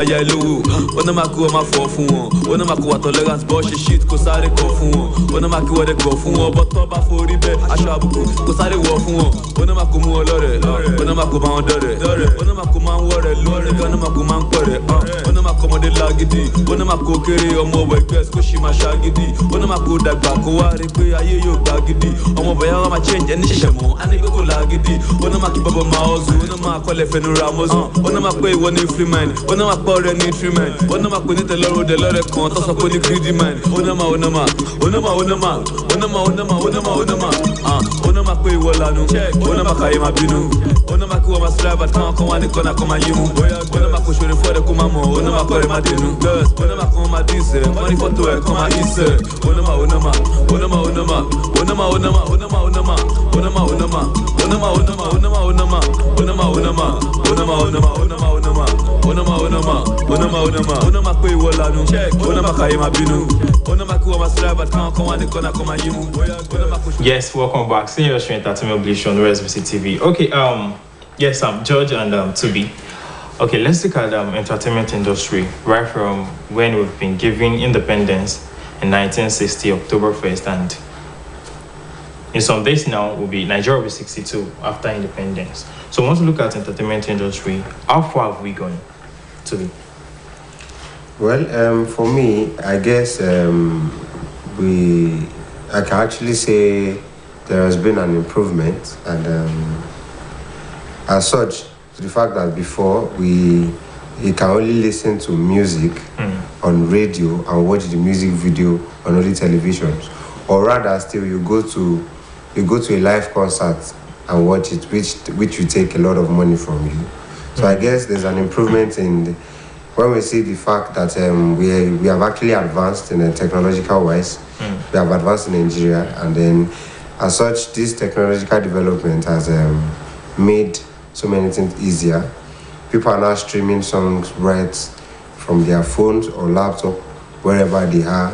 Yeah, low. When I'm a cool, my phone. When I'm a cool, tolerance, boss, shit, cause I go for one. When I'm a cool, they go for one. But top of 40 bed, I shall book, cause I walk for one. When I'm a cool, more lorry. When I'm a cool, man, dirty. When I'm a cool, man, worry. Lord, when I'm a cool, man, quarry. When I'm a cool, man, laggy. When I'm a cool, carry or more, but guess, cause she my shaggy. When I'm a cool, that back, I require you, baggy. I'm a boy, I'm a change, and it's shamo, and I go laggy. When I'm a keep up my house, when I'm a call a fenu ramos, when I'm a pay one free man, when I'm a power nutriment. Onama kunite loro de lore kon to so ko ni greedy man. Onama pe wolanu. Onama kai ma binu. Onama ku ma slave at kan wani kona koma yimu. Onama ko shore for the kuma mo. Onama ko ma dinu. Onama ko ma dise. Money for to e koma ise. Onama pe wolanu. Onama kai ma binu. Onama ku ma slave at kan wani kona koma yimu. Yes, welcome back. Senior Entertainment Bliss on OSBC TV. Okay, yes, I'm George and Tubi. Okay, let's look at entertainment industry right from when we've been given independence in 1960, October 1st, and in some days now Nigeria will be 62 after independence. So once we look at entertainment industry, how far have we gone, Tubi? Well, for me, I guess I can actually say there has been an improvement, and as such, the fact that before you can only listen to music on radio and watch the music video on only televisions, or rather still you go to a live concert and watch it, which will take a lot of money from you. So I guess there's an improvement when we see the fact that we have actually advanced in a technological wise. We have advanced in Nigeria, and then as such, this technological development has made so many things easier. People are now streaming songs right from their phones or laptop, wherever they are.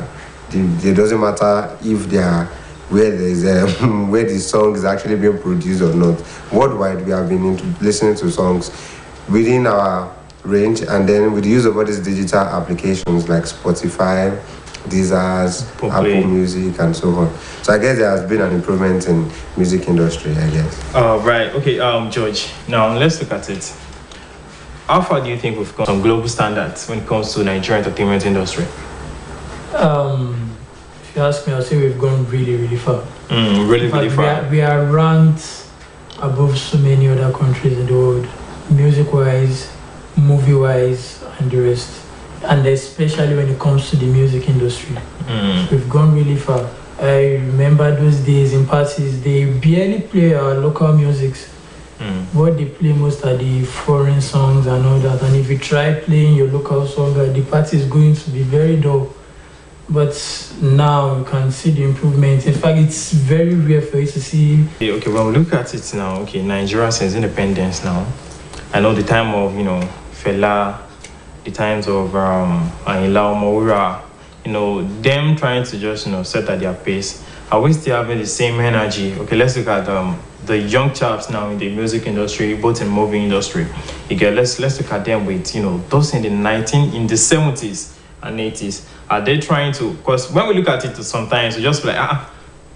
It doesn't matter if they are where the song is actually being produced or not. Worldwide, we have been listening to songs within our range, and then with the use of all these digital applications like Spotify, Deezers, Apple Music, and so on. So I guess there has been an improvement in music industry, I guess. Right. Okay, George. Now let's look at it. How far do you think we've gone on global standards when it comes to Nigerian entertainment industry? If you ask me, I'll say we've gone really, really far. Really far. We are ranked above so many other countries in the world, music-wise, movie-wise, and the rest. And especially when it comes to the music industry. We've gone really far. I remember those days in parties, they barely play our local musics. What they play most are the foreign songs and all that. And if you try playing your local song, the party is going to be very dull. But now you can see the improvement. In fact, it's very rare for you to see. Okay, when we look at it now, okay, Nigeria since independence now. I know the time of, Fela, the times of Ayinla Omowura, them trying to just, set at their pace. Are we still having the same energy? Okay, let's look at the young chaps now in the music industry, both in movie industry. Let's look at them with, those in the 70s and 80s. Are they trying to? Because when we look at it, sometimes we just like,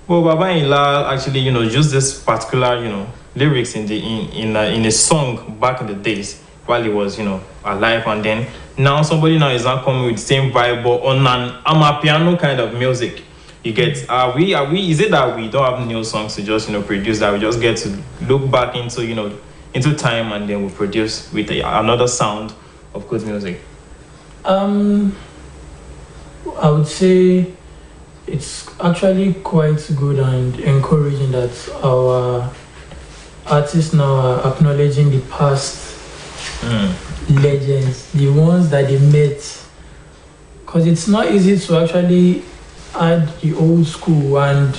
well, Baba Ayinla actually, use this particular, lyrics in a song back in the days while he was, alive, and then now somebody now is not coming with the same vibe but on an amapiano kind of music. You get, is it that we don't have new songs to just, produce, that we just get to look back into, into time, and then we produce with another sound of good music? I would say it's actually quite good and encouraging that our artists now are acknowledging the past legends, the ones that they met, because it's not easy to actually add the old school and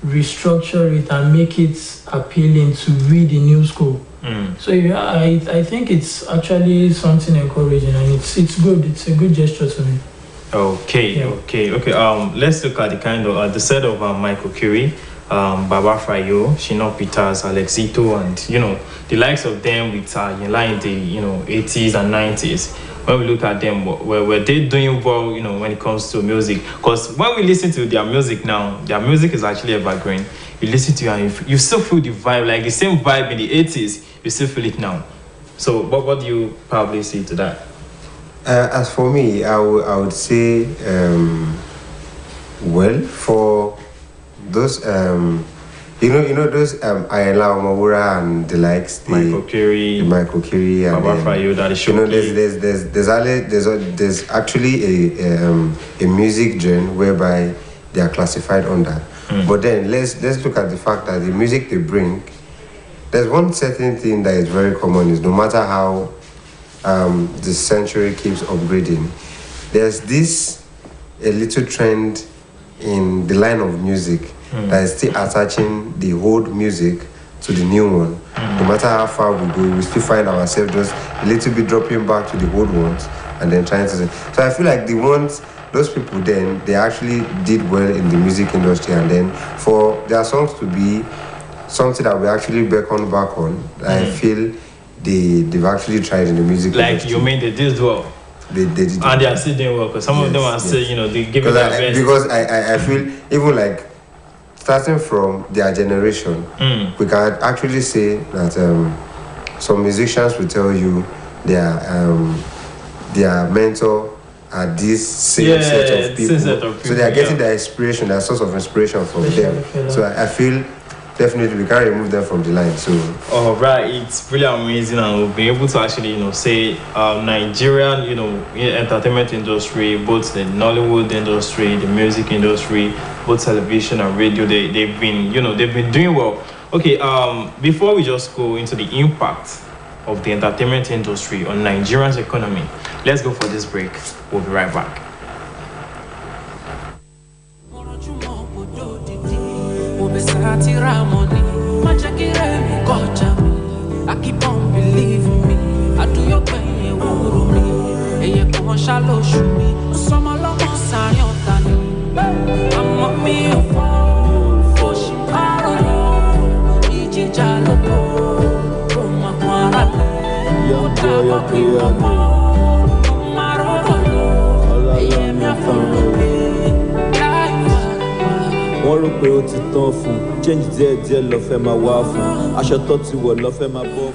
restructure it and make it appealing to read the new school. So yeah, I think it's actually something encouraging, and it's good. It's a good gesture to me. Okay. Let's look at the kind of the set of Michael Curie, Baba Frayo, Shino Peters, Alexito, and the likes of them with in the 80s and 90s. when we look at them, were they doing well, when it comes to music? Because when we listen to their music now, their music is actually evergreen. You listen to it and you still feel the vibe, like the same vibe in the 80s, you still feel it now. So what do you probably say to that? As for me, I would say, well, for those those Ayala Omawura and the likes, Michael Curie, and there's actually a music genre whereby they are classified under. But then let's look at the fact that the music they bring, there's one certain thing that is very common, is no matter how the century keeps upgrading, there's this a little trend in the line of music that is still attaching the old music to the new one. No matter how far we go, we still find ourselves just a little bit dropping back to the old ones and then trying to. So I feel like those people then, they actually did well in the music industry, and then for their songs to be something that we actually beckon back on, I feel they've actually tried in the music industry. You mean they did well? They did, and they are still doing well, because some of them are still, they give it their best. Because I feel even like starting from their generation, we can actually say that some musicians will tell you their mentor are this same set of people. So they are getting their inspiration, their source of inspiration from them. So I feel definitely we can't remove them from the line. So right, it's really amazing, and we'll be able to actually say Nigerian entertainment industry, both the Nollywood industry, the music industry, both television and radio, they've been doing well. Okay, before we just go into the impact of the entertainment industry on Nigeria's economy, let's go for this break. We'll be right back. I keep on believing me. I do your pain, you won't me. And you come on, shallow shoot me. Some along on Sayotani. I'm on me a phone. For she parallel. Iji Jalopo. Oma Quara. Young boy, wọ́n rò pé ó ti tán fún change díẹ̀ lọ fẹ́ máa wá fún aṣọ tó ti wọ̀ lọ fẹ́ máa bọ́.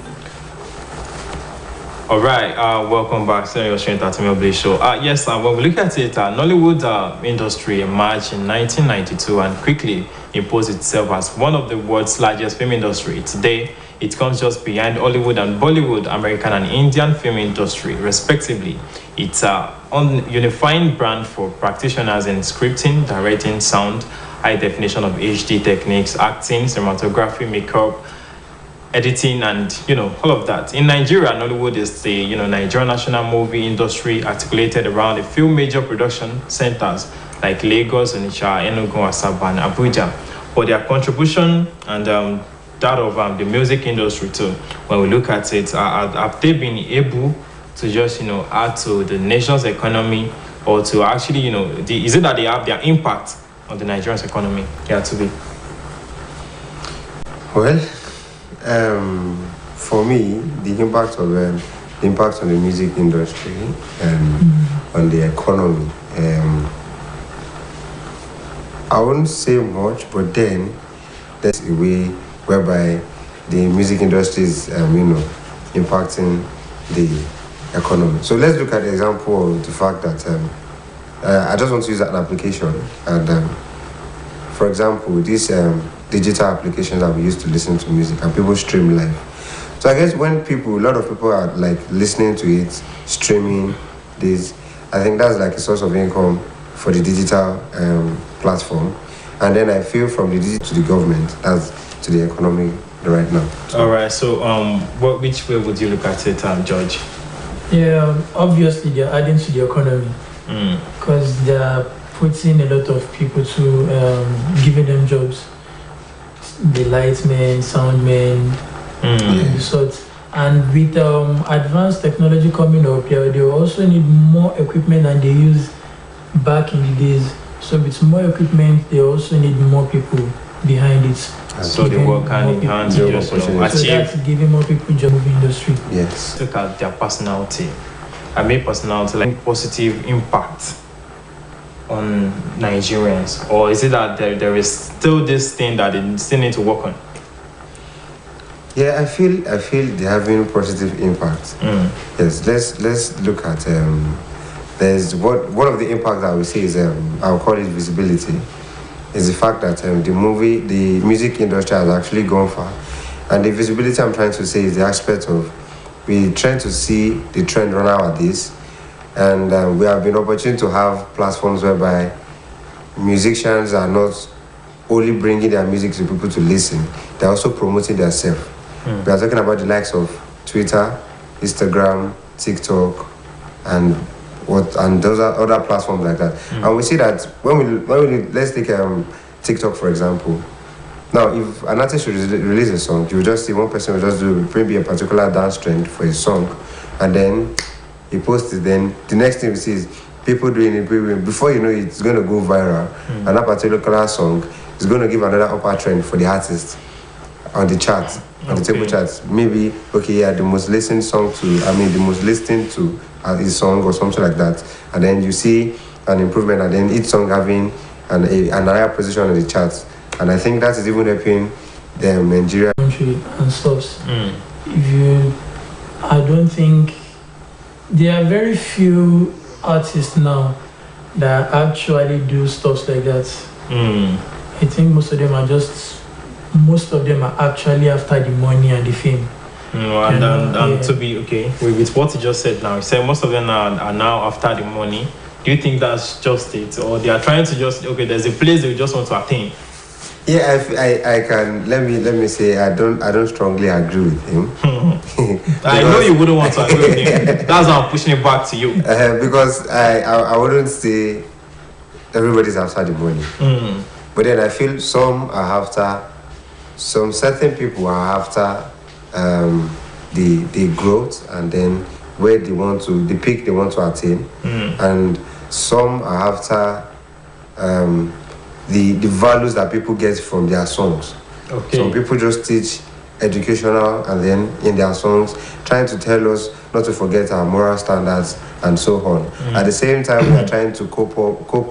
All right, welcome back to your Entertainment Bliss show. Yes, when we look at it, Nollywood industry emerged in 1992 and quickly imposed itself as one of the world's largest film industry. Today, it comes just behind Hollywood and Bollywood, American and Indian film industry, respectively. It's a unifying brand for practitioners in scripting, directing, sound, high definition of HD techniques, acting, cinematography, makeup, editing, and all of that. In Nigeria, Nollywood is the Nigerian national movie industry articulated around a few major production centers like Lagos, Onitsha, Enugu, Asaba, and Abuja. But their contribution and that of the music industry too, when we look at it, have they been able to just add to the nation's economy, or to actually is it that they have their impact on the Nigerian economy? Yeah, to be. Well, for me, the impact on the music industry on the economy, I wouldn't say much, but then there's a way whereby the music industry is impacting the economy. So let's look at the example of the fact that I just want to use an application, and for example, these digital applications that we use to listen to music, and people stream live. So I guess when a lot of people are like listening to it, streaming this, I think that's like a source of income for the digital platform. And then I feel from the digital to the government, that's to the economy right now. All right, so which way would you look at it, George? Yeah, obviously they're adding to the economy because they're putting a lot of people to giving them jobs. The lightmen, soundmen, the sorts. And with advanced technology coming up here, they also need more equipment than they used back in the days. So with more equipment, they also need more people behind it. So they work hand in hand to so that's giving more people job in the industry. Yes. Look at their personality. I made personality like positive impact on Nigerians, or is it that there is still this thing that they still need to work on? Yeah, I feel they're having positive impact. Yes, let's look at there's one of the impacts that we see is I'll call it visibility, is the fact that the music industry has actually gone far, and the visibility I'm trying to say is the aspect of we're trying to see the trend run nowadays, and we have been opportune to have platforms whereby musicians are not only bringing their music to people to listen, they're also promoting themselves. We are talking about the likes of Twitter, Instagram, TikTok, and those are other platforms like that. And we see that when we let's take TikTok for example. Now, if an artist should release a song, you will just see one person will just do maybe a particular dance trend for a song, and then he posts it. Then the next thing we see is people doing it. Before you know it, it's going to go viral. And that particular song is going to give another upper trend for the artist on the chart, on the table charts. Maybe the most listened song the most listened to his song or something like that, and then you see an improvement, and then each song having an higher position on the charts. And I think that is even helping the Nigeria country and stuff. I don't think there are very few artists now that actually do stuff like that. I think most of them are actually after the money and the fame. To be with what you just said now, you said most of them are now after the money. Do you think that's just it, or they are trying to just there's a place they just want to attain? Yeah, I can. Let me say I don't strongly agree with him. I know you wouldn't want to agree with him. That's why I'm pushing it back to you. Because I wouldn't say everybody's after the money. But then I feel some certain people are after the growth, and then where they want to, the peak they want to attain, and some are after the values that people get from their songs. Some people just teach educational, and then in their songs trying to tell us not to forget our moral standards and so on. At the same time, we are trying to cope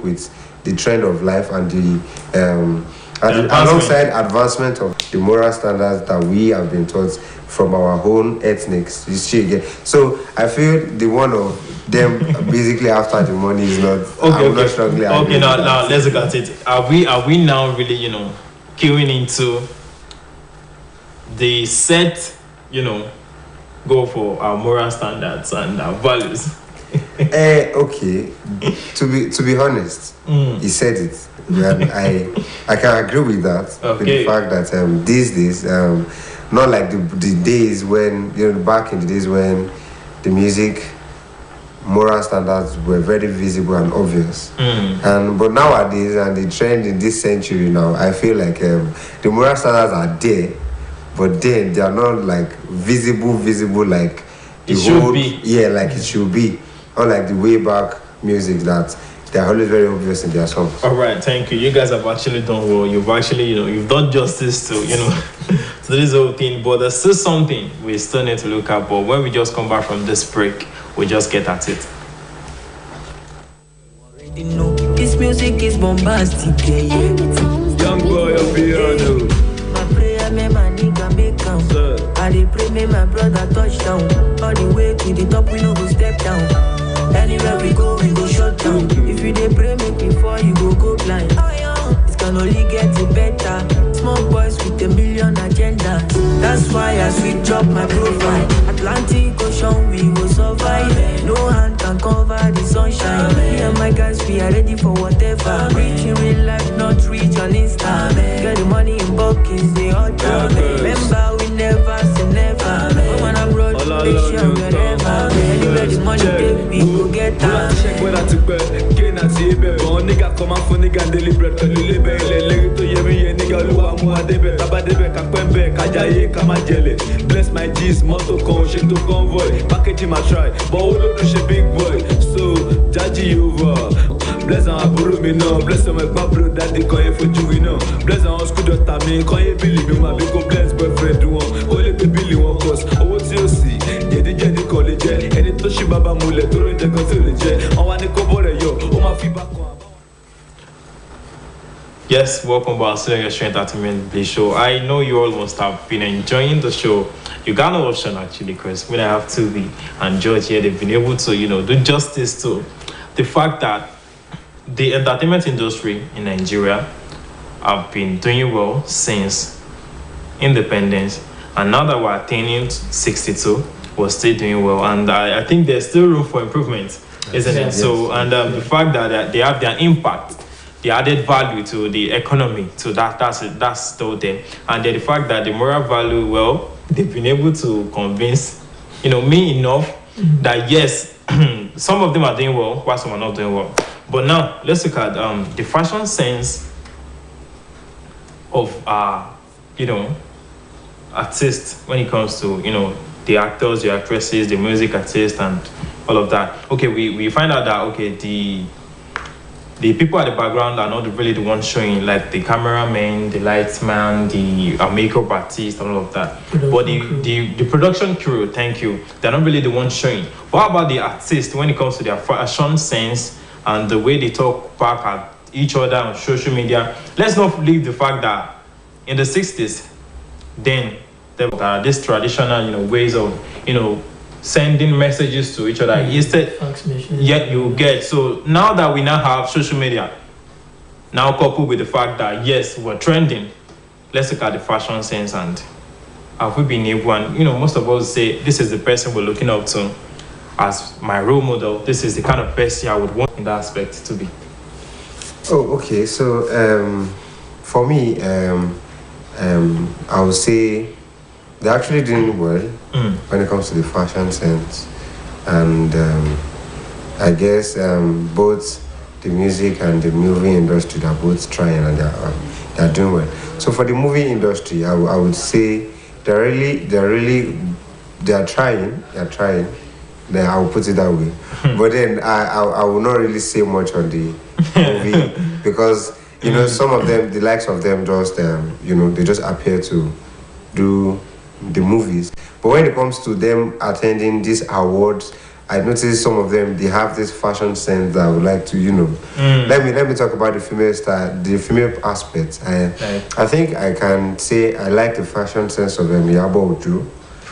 with the trend of life and alongside advancement of the moral standards that we have been taught from our own ethnics. You see again. So I feel the one of them basically after the money is not. Not strongly agree. Now let's look at it. Are we now really queuing into the set go for our moral standards and our values? To be honest, he said it. I can agree with that. With the fact that these days, not like the days when back in the days when the music moral standards were very visible and obvious. But nowadays, and the trend in this century now, I feel like the moral standards are there, but then they are not like visible like it should be. Yeah, like it should be. Unlike the way back music that they are always very obvious in their songs. All right, thank you. You guys have actually done well. You've actually, you've done justice to, to this whole thing. But there's still something we still need to look at. But when we just come back from this break, we just get at it. This music is bombastic, Young boy of piano. My prayer, me my nigga make come. I dey pray, me my brother touchdown. All the way to the top, we no go step down. Anywhere we go shut down. If you dey pray, make before you go blind. It can only get better. Small boys with a million agendas. That's why I switch up my profile. Atlantic Ocean, we will survive. No hand can cover the sunshine. Me and my guys, we are ready for whatever. Rich in real life, not rich on Insta. Get the money in buckets, they all down. Remember, we never say never. Woman abroad, make sure wherever. Anywhere the money take, we go get down. Check where I took back. Gain at the ebe. One nigga come out for nigga and deliberate. Can you live it? To Yemi, nigga, Lua Muadebe. Tabadebe, Kakwembe, Kajaye, Kamajele. Bless my G's, Moto Con, Shinto Convoy. Packaging my try. But all of the big boy. So, Jaji over. Bless on Aburu, me no. Bless on my bro, daddy, call you for you, know. Bless on Skudo Tame, call you Billy, me, my big bless boyfriend, one. Call it the Billy, one cause. Oh, what's you see? Jadi college, and it to Shibaba Mulet. jẹ. Ọwọ́ ni kò bọ̀rẹ̀ yọ, ó máa fi back on. Yes, welcome back to your show Entertainment Bliss show. I know you all must have been enjoying the show. You got no option actually, because when I have Tubi and George here, they've been able to, do justice to the fact that the entertainment industry in Nigeria have been doing well since independence, and now that we're attaining 62, we're still doing well, and I think there's still room for improvement, isn't it? Yes, so, and the fact that they have their impact, the added value to the economy, so that's still there, and then the fact that the moral value, well, they've been able to convince, me enough that yes, some of them are doing well, while some are not doing well. But now let's look at the fashion sense of artists when it comes to the actors, the actresses, the music artists, and all of that. Okay, we find out that okay, the people at the background are not really the ones showing, like the cameraman, the lightman, the makeup artist, all of that. But the production crew, thank you, they're not really the ones showing. What about the artists when it comes to their fashion sense and the way they talk back at each other on social media? Let's not leave the fact that in the 60s, then there were these traditional, ways of, sending messages to each other. Instead, yet you get. So now that we now have social media, now coupled with the fact that yes, we're trending, let's look at the fashion sense, and have we been able, and most of us say this is the person we're looking up to as my role model. This is the kind of person I would want in that aspect to be. Oh, okay. So for me, I would say they're actually doing well when it comes to the fashion sense, and I guess both the music and the movie industry, they're both trying, and they're doing well. So for the movie industry, I would say they're trying. Then I will put it that way. But then I will not really say much on the movie because some of them, the likes of them, just they just appear to do the movies. But when it comes to them attending these awards, I noticed some of them, they have this fashion sense that I would like to, let me talk about the female style, the female aspect. I think I can say I like the fashion sense of Yabo Ojo.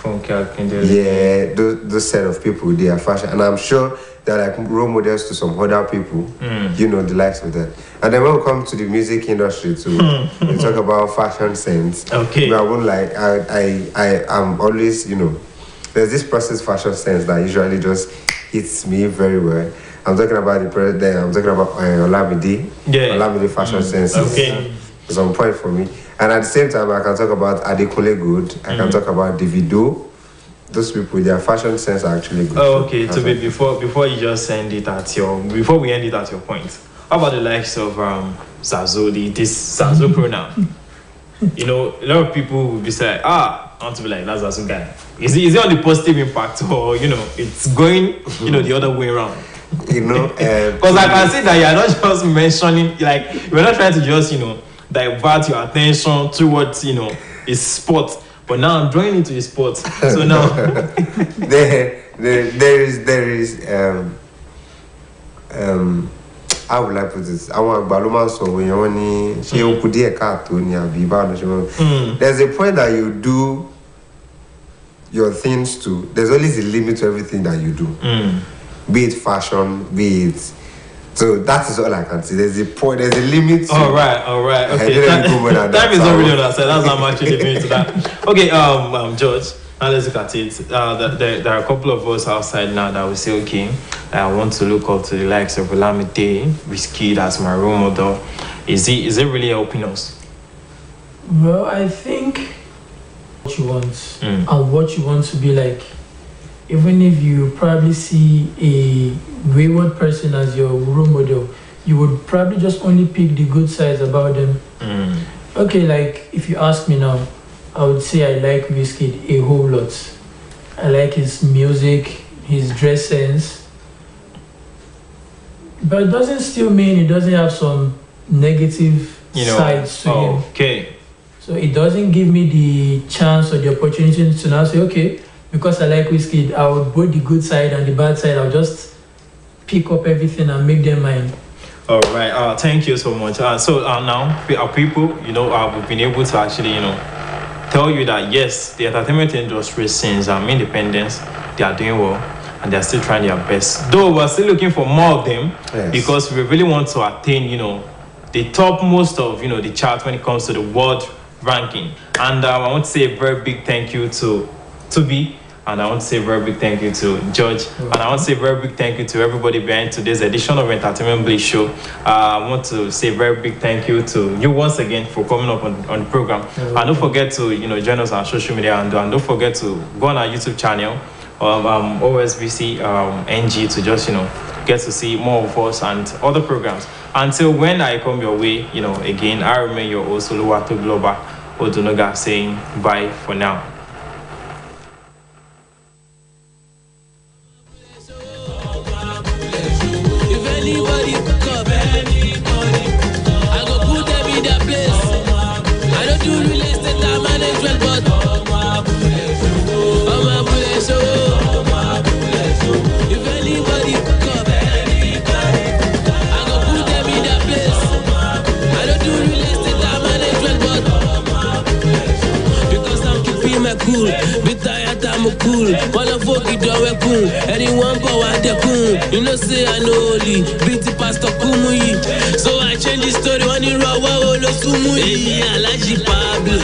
Yeah, those set of people, they are fashion, and I'm sure they're like role models to some other people, the likes of that. And then when we come to the music industry too, we talk about fashion sense. Okay. But I won't I am always, there's this person's fashion sense that usually just hits me very well. I'm talking about the president, I'm talking about Olamide. Yeah. Olamide fashion sense is on point for me. And at the same time, I can talk about Adekunle Gold. I can talk about Davido. Those people, their fashion sense are actually good. Oh, okay. So before you just before we end it at your point, how about the likes of Zazo, this Zazo pronoun? A lot of people will be saying, I want to be like that Zazo guy. Is it on the positive impact, or it's going the other way around? Because I can see that you're not just mentioning, like, we're not trying to just divert your attention towards a sport, but now I'm drawing into a sport. So now there is how would I put this? I want Baloma so when there's a point that you do your things to. There's always a limit to everything that you do. Be it fashion, be it. So that is all I can say. There's a point, there's a limit. All right. Okay. Time is not really on our side. That's how I'm actually going into that. Okay, George, now let's look at it. There are a couple of us outside now that will say, okay, I want to look up to the likes of Olamide, Wizkid as my role model. Is it really helping us? Well, I think what you want and what you want to be like. Even if you probably see a wayward person as your role model, you would probably just only pick the good sides about them. Okay, like if you ask me now, I would say I like Wizkid a whole lot. I like his music, his dress sense. But it doesn't still mean it doesn't have some negative sides to him. Okay. So it doesn't give me the chance or the opportunity to now say, okay, because I like Wizkid, I would both the good side and the bad side, I'll just pick up everything and make them mine. All right. Thank you so much. So now, our people, we've been able to actually, tell you that yes, the entertainment industry since independence, they are doing well and they are still trying their best. Though we're still looking for more of them because we really want to attain, the topmost of, the chart when it comes to the world ranking. And I want to say a very big thank you to Toby. And I want to say a very big thank you to George. And I want to say a very big thank you to everybody behind today's edition of Entertainment Bliss Show. I want to say a very big thank you to you once again for coming up on the program. And don't forget to join us on social media and don't forget to go on our YouTube channel, OSBC NG, to just get to see more of us and other programs. Until when I come your way, again, I remain your host, Oluwato Global Odunoga, saying bye for now. Anybody pick up, I go put them in their place. I don't do real estate and management, but if anybody pick up, I go put them in their place. I don't do real estate and management, but because I'm keeping my cool. I'm cool, all of you do we cool. Anyone power the cool. Say I know only Beauty Pastor Kumuyi. So I change the story when you raw, I like Pablo.